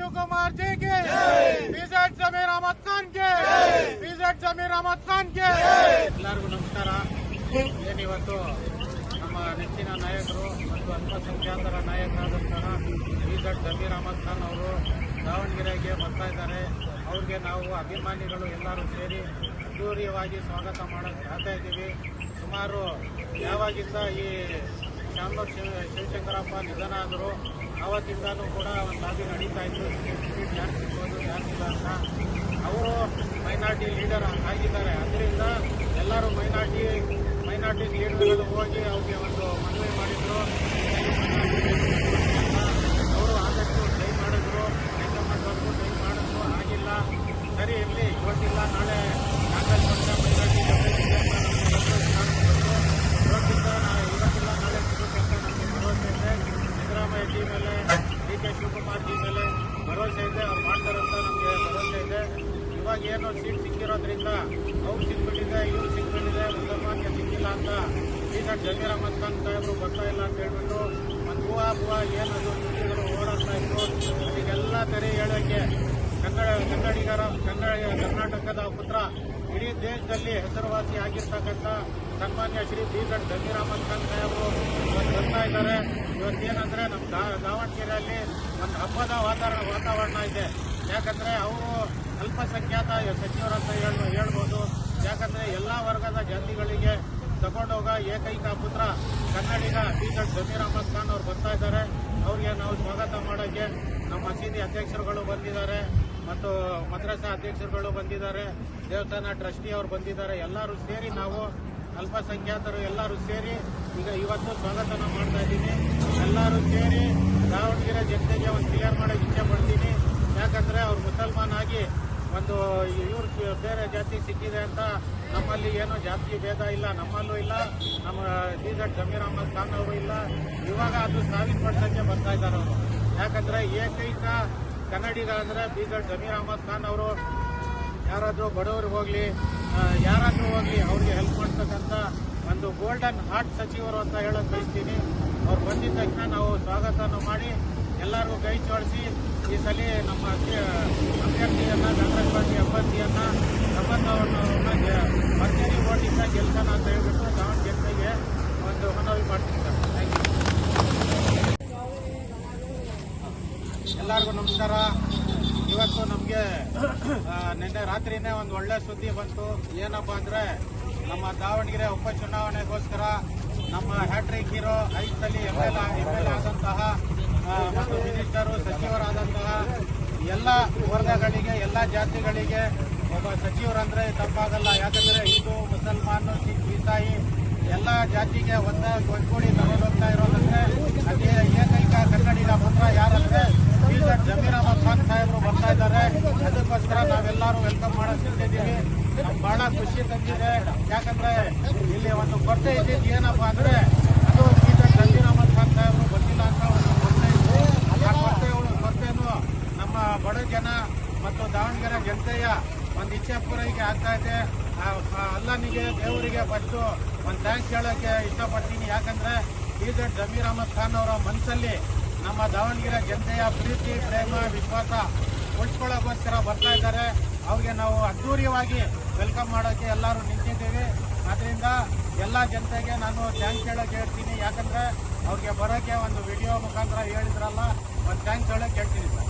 शिवकुमार जी के, बीजेड जमीर अहमद खान के, बीजेड जमीर अहमद खान के। ಎಲ್ಲರಿಗೂ ನಮಸ್ಕಾರ. ಏನಿವತ್ತು ನಮ್ಮ ನೆಚ್ಚಿನ ನಾಯಕರು ಮತ್ತು ಅಲ್ಪಸಂಖ್ಯಾತರ ನಾಯಕರಾದಂತಹ बीजेड ಜಮೀರ್ ಅಹಮದ್ ಖಾನ್ ಅವರು ದಾವಣಗೆರೆಗೆ ಬರ್ತಾ ಇದ್ದಾರೆ. ಅವ್ರಿಗೆ ನಾವು ಅಭಿಮಾನಿಗಳು ಎಲ್ಲರೂ ಸೇರಿ ಅದ್ದೂರಿಯಾಗಿ ಸ್ವಾಗತ ಮಾಡಕ್ಕೆ ಆಗ್ತಾ ಇದ್ದೀವಿ. ಸುಮಾರು ಯಾವಾಗಿಂದ ಈ ಶಾಮನೂರು ಶಿವಶಂಕರಪ್ಪ ನಿಧನ ಆದರು ಆವತ್ತಿಂದನೂ ಕೂಡ ಒಂದು ಲಾಬಿ ನಡೀತಾ ಇತ್ತು. ಸೀಟ್ ಯಾರು ಸಿಗ್ಬೋದು ಯಾರಿಲ್ಲ ಅಂತ. ಅವರು ಮೈನಾರಿಟಿ ಲೀಡರ್ ಆಗಿದ್ದಾರೆ. ಅದರಿಂದ ಎಲ್ಲರೂ ಮೈನಾರಿಟಿ ಲೀಡರ್ಗಳು ಹೋಗಿ ಅವ್ರಿಗೆ ಒಂದು ಮನವಿ ಮಾಡಿದ್ರು. ಅವರು ಆದಷ್ಟು ಟ್ರೈ ಮಾಡಿದ್ರು, ಹೈಕಮಾಂಡ್ವರೆಗೂ ಟ್ರೈ ಮಾಡಿದ್ರು, ಆಗಿಲ್ಲ. ಸರಿ ಇರಲಿ, ಇವತ್ತಿಲ್ಲ ನಾಳೆ ಕಾಂಗ್ರೆಸ್ ಪಕ್ಷ ಮೈನಾರಿಟಿ ಇವತ್ತಿಲ್ಲ ನಾಳೆ ಸಿಗುತ್ತಂತ ನಮಗೆ ಭರವಸೆ ಇದೆ. ಸಿದ್ದರಾಮಯ್ಯ ಜಿ ಮೇಲೆ, DK ಶಿವಕುಮಾರ್ ಜಿ ಮೇಲೆ ಭರವಸೆ ಇದೆ. ಅವ್ರು ಮಾಡ್ತಾರಂತ ನಮಗೆ ಭರವಸೆ ಇದೆ. ಇವಾಗ ಏನು ಸೀಟ್ ಸಿಕ್ಕಿರೋದ್ರಿಂದ ಅವ್ರು ಸಿಕ್ಬಿಟ್ಟಿದೆ, ಇವ್ರು ಸಿಕ್ಬಿಟ್ಟಿದೆ, ಮುಸಲ್ಮಾನ್ಗೆ ಸಿಕ್ಕಿಲ್ಲ ಅಂತ बीजेड ಜಮೀರ್ ಅಹಮದ್ ಖಾನ್ ಸಾಹೇಬರು ಬರ್ತಾ ಇಲ್ಲ ಅಂತ ಹೇಳ್ಬಿಟ್ಟು ಒಂದು ಹೂವಾ ಏನದು ಸುದ್ದಿಗಳು ಓಡಾಡ್ತಾ ಇತ್ತು. ಈಗೆಲ್ಲ ತೆರೆ ಹೇಳೋಕ್ಕೆ ಕರ್ನಾಟಕದ ಪುತ್ರ ಇಡೀ ದೇಶದಲ್ಲಿ ಹೆಸರುವಾಸಿ ಆಗಿರ್ತಕ್ಕಂಥ ಸನ್ಮಾನ್ಯ ಶ್ರೀ बीजेड ಜಮೀರ್ ಅಹಮದ್ ಖಾನ್ ಸಾಹೇಬರು ಬರ್ತಾ ಇದ್ದಾರೆ. ಇವತ್ತೇನಂದ್ರೆ ನಮ್ಮ ದಾವಣಗೆರೆಯಲ್ಲಿ ಒಂದು ಹಬ್ಬದ ವಾತಾವರಣ ಇದೆ. ಯಾಕಂದ್ರೆ ಅವರು ಅಲ್ಪಸಂಖ್ಯಾತ ಸಚಿವರಂತ ಹೇಳ್ಬೋದು. ಯಾಕಂದ್ರೆ ಎಲ್ಲಾ ವರ್ಗದ ಜಾತಿಗಳಿಗೆ ತಗೊಂಡೋಗ ಏಕೈಕ ಪುತ್ರ ಕನ್ನಡಿಗ बीजेड ಜಮೀರ್ ಅಹಮದ್ ಖಾನ್ ಅವರು ಬರ್ತಾ ಇದ್ದಾರೆ. ಅವ್ರಿಗೆ ನಾವು ಸ್ವಾಗತ ಮಾಡೋಕ್ಕೆ ನಮ್ಮ ಮಸೀದಿ ಅಧ್ಯಕ್ಷರುಗಳು ಬಂದಿದ್ದಾರೆ ಮತ್ತು ಮದ್ರಸಾ ಅಧ್ಯಕ್ಷರುಗಳು ಬಂದಿದ್ದಾರೆ, ದೇವಸ್ಥಾನ ಟ್ರಸ್ಟಿ ಅವರು ಬಂದಿದ್ದಾರೆ. ಎಲ್ಲರೂ ಸೇರಿ ನಾವು ಅಲ್ಪಸಂಖ್ಯಾತರು ಎಲ್ಲರೂ ಸೇರಿ ಈಗ ಇವತ್ತು ಸ್ವಾಗತನ ಮಾಡ್ತಾ ಇದ್ದೀನಿ. ಎಲ್ಲರೂ ಸೇರಿ ದಾವಣಗೆರೆ ಜನತೆಗೆ ಒಂದು ಕ್ಲಿಯರ್ ಮಾಡೋಕೆ ಇಚ್ಛೆ ಪಡ್ತೀನಿ. ಯಾಕಂದ್ರೆ ಅವ್ರು ಮುಸಲ್ಮಾನ್ ಆಗಿ ಒಂದು ಇವ್ರು ಬೇರೆ ಜಾತಿ ಸಿಕ್ಕಿದೆ ಅಂತ ನಮ್ಮಲ್ಲಿ ಏನೋ ಜಾತಿ ಭೇದ ಇಲ್ಲ, ನಮ್ಮಲ್ಲೂ ಇಲ್ಲ, ನಮ್ಮ बीजेड ಜಮೀರ್ ಅಹಮದ್ ಖಾನ್ ಅವರು ಇಲ್ಲ. ಇವಾಗ ಅದು ಸಾಬೀತುಪಡಿಸೋಕ್ಕೆ ಬರ್ತಾ ಇದ್ದಾರೆ ಅವರು. ಯಾಕಂದ್ರೆ ಏಕೈಕ ಕನ್ನಡಿಗ ಅಂದ್ರೆ बीजेड ಜಮೀರ್ ಅಹಮದ್ ಖಾನ್ ಅವರು. ಯಾರಾದರೂ ಬಡವರು ಹೋಗ್ಲಿ, ಯಾರಾದರೂ ಹೋಗ್ಲಿ, ಅವ್ರಿಗೆ ಹೆಲ್ಪ್ ಮಾಡ್ತಕ್ಕಂಥ ಒಂದು ಗೋಲ್ಡನ್ ಹಾರ್ಟ್ ಸಚಿವರು ಅಂತ ಹೇಳೋಕೆ ಬಯಸ್ತೀನಿ. ಅವ್ರು ಬಂದಿದ್ದ ತಕ್ಷಣ ನಾವು ಸ್ವಾಗತನ ಮಾಡಿ ಎಲ್ಲರಿಗೂ ಕೈ ಜೋಡಿಸಿ ಈ ಸಲ ನಮ್ಮ ಅಭ್ಯರ್ಥಿಯನ್ನ ಕಾಂಗ್ರೆಸ್ ಪಾರ್ಟಿ ಅಭ್ಯರ್ಥಿಯನ್ನ ಭರ್ಜರಿ ಓಟಿಂದ ಗೆಲ್ಸೋಣ ಅಂತ ಹೇಳ್ಬಿಟ್ಟು ದಾವಣಗೆರೆಗೆ ಒಂದು ಮನವಿ ಮಾಡ್ತೀನಿ ಸರ್. Thank you. ಎಲ್ಲರಿಗೂ ನಮಸ್ಕಾರ. ಇವತ್ತು ನಮಗೆ ನಿನ್ನೆ ರಾತ್ರಿನೇ ಒಂದು ಒಳ್ಳೆ ಸುದ್ದಿ ಬಂತು. ಏನಪ್ಪ ಅಂದರೆ ನಮ್ಮ ದಾವಣಗೆರೆ ಉಪಚುನಾವಣೆಗೋಸ್ಕರ ನಮ್ಮ ಹ್ಯಾಟ್ರಿಕ್ ಹೀರೋ 5 ಸಲ ಎಮ್ ಎಲ್ ಆದಂತಹ ಮತ್ತು ಮಿನಿಸ್ಟರು ಸಚಿವರಾದಂತಹ ಎಲ್ಲ ವರ್ಗಗಳಿಗೆ, ಎಲ್ಲ ಜಾತಿಗಳಿಗೆ ಒಬ್ಬ ಸಚಿವರಂದ್ರೆ ತಪ್ಪಾಗಲ್ಲ. ಯಾಕಂದರೆ ಹಿಂದೂ, ಮುಸಲ್ಮಾನ್, ಸಿಖ್, ಈಸಾಯಿ ಎಲ್ಲ ಜಾತಿಗೆ ಒಂದ್ಗೂಡಿ ತಗೊಂಡೋಗ್ತಾ ಇರೋದಂದ್ರೆ ಅದೇ ಏಕೈಕ ಕನ್ನಡಿಗ ಪುತ್ರ ಯಾರಂದ್ರೆ बीजेड ಜಮೀರ್ ಅಹಮದ್ ಖಾನ್ ಸಾಹೇಬರು ಬರ್ತಾ ಇದ್ದಾರೆ. ಅದಕ್ಕೋಸ್ಕರ ನಾವೆಲ್ಲರೂ ವೆಲ್ಕಮ್ ಮಾಡಕ್ ಸಿಗ್ತಿದ್ದೀವಿ. ನಮ್ಗೆ ಬಹಳ ಖುಷಿ ತಂದಿದೆ. ಯಾಕಂದ್ರೆ ಇಲ್ಲಿ ಒಂದು ಕೊರತೆ ಇದ್ದಿದ್ದು ಏನಪ್ಪ ಅಂದ್ರೆ ಅದು बीजेड ಜಮೀರ್ ಅಹಮದ್ ಖಾನ್ ಸಾಹೇಬರು ಬಂದಿಲ್ಲ ಅಂತ ಒಂದು ಕೊರತೆ ಇತ್ತು. ಆ ಕೊರತೆನೂ ನಮ್ಮ ಬಡ ಜನ ಮತ್ತು ದಾವಣಗೆರೆ ಜನತೆಯ ಒಂದು ಇಚ್ಛೆ ಪೂರೈಕೆ ಆಗ್ತಾ ಇದೆ. ಅಲ್ಲನಿಗೆ ದೇವರಿಗೆ ಫಸ್ಟು ಒಂದು ಥ್ಯಾಂಕ್ಸ್ ಹೇಳೋಕ್ಕೆ ಇಷ್ಟಪಡ್ತೀನಿ. ಯಾಕಂದ್ರೆ बीजेड ಜಮೀರ್ ಅಹಮದ್ ಖಾನ್ ಅವರ ಮನಸ್ಸಲ್ಲಿ ನಮ್ಮ ದಾವಣಗೆರೆ ಜನತೆಯ ಪ್ರೀತಿ, ಪ್ರೇಮ, ವಿಶ್ವಾಸ ಉಳಿಸ್ಕೊಳ್ಳೋಕ್ಕೋಸ್ಕರ ಬರ್ತಾ ಇದ್ದಾರೆ. ಅವ್ರಿಗೆ ನಾವು ಅದ್ದೂರಿಯಾಗಿ ವೆಲ್ಕಮ್ ಮಾಡೋಕ್ಕೆ ಎಲ್ಲರೂ ನಿಂತಿದ್ದೀವಿ. ಅದರಿಂದ ಎಲ್ಲ ಜನತೆಗೆ ನಾನು ಥ್ಯಾಂಕ್ಸ್ ಹೇಳೋಕೆ ಹೇಳ್ತೀನಿ. ಯಾಕಂದರೆ ಅವ್ರಿಗೆ ಬರೋಕ್ಕೆ ಒಂದು ವಿಡಿಯೋ ಮುಖಾಂತರ ಹೇಳಿದ್ರಲ್ಲ, ಒಂದು ಥ್ಯಾಂಕ್ಸ್ ಹೇಳೋಕೆ ಹೇಳ್ತೀನಿ ಸರ್.